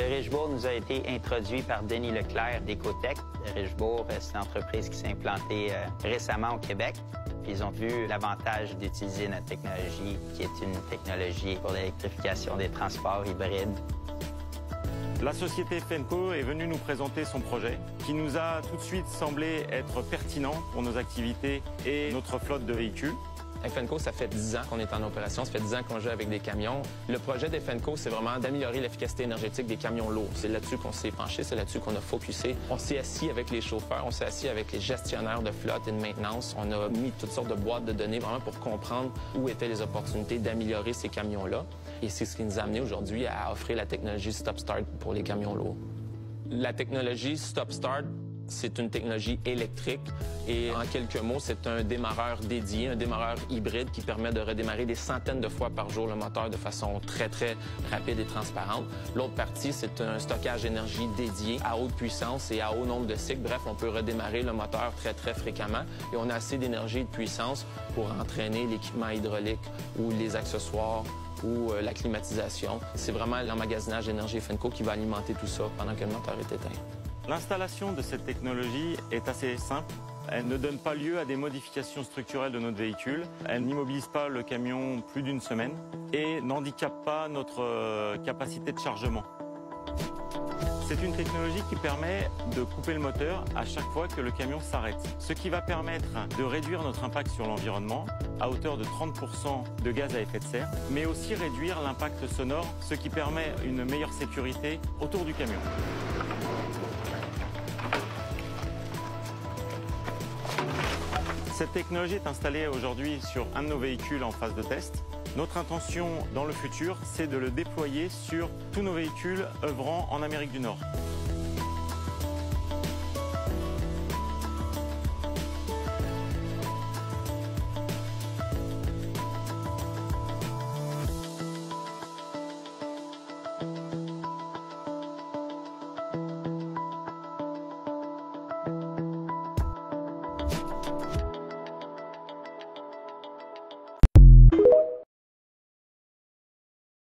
Le Richebourg nous a été introduit par Denis Leclerc d'Ecotech. Le Richebourg, c'est une entreprise qui s'est implantée récemment au Québec. Puis ils ont vu l'avantage d'utiliser notre technologie, qui est une technologie pour l'électrification des transports hybrides. La société Fenco est venue nous présenter son projet, qui nous a tout de suite semblé être pertinent pour nos activités et notre flotte de véhicules. Fenco, ça fait 10 ans qu'on est en opération, ça fait 10 ans qu'on joue avec des camions. Le projet de Fenco, c'est vraiment d'améliorer l'efficacité énergétique des camions lourds. C'est là-dessus qu'on s'est penché, c'est là-dessus qu'on a focusé. On s'est assis avec les chauffeurs, on s'est assis avec les gestionnaires de flotte et de maintenance. On a mis toutes sortes de boîtes de données vraiment pour comprendre où étaient les opportunités d'améliorer ces camions-là. Et c'est ce qui nous a amené aujourd'hui à offrir la technologie Stop Start pour les camions lourds. La technologie Stop Start, c'est une technologie électrique et en quelques mots, c'est un démarreur dédié, un démarreur hybride qui permet de redémarrer des centaines de fois par jour le moteur de façon très rapide et transparente. L'autre partie, c'est un stockage d'énergie dédié à haute puissance et à haut nombre de cycles. Bref, on peut redémarrer le moteur très fréquemment et on a assez d'énergie et de puissance pour entraîner l'équipement hydraulique ou les accessoires ou la climatisation. C'est vraiment l'emmagasinage d'énergie Fenco qui va alimenter tout ça pendant que le moteur est éteint. L'installation de cette technologie est assez simple. Elle ne donne pas lieu à des modifications structurelles de notre véhicule. Elle n'immobilise pas le camion plus d'une semaine et n'handicape pas notre capacité de chargement. C'est une technologie qui permet de couper le moteur à chaque fois que le camion s'arrête. Ce qui va permettre de réduire notre impact sur l'environnement à hauteur de 30% de gaz à effet de serre, mais aussi réduire l'impact sonore, ce qui permet une meilleure sécurité autour du camion. Cette technologie est installée aujourd'hui sur un de nos véhicules en phase de test. Notre intention dans le futur, c'est de le déployer sur tous nos véhicules œuvrant en Amérique du Nord.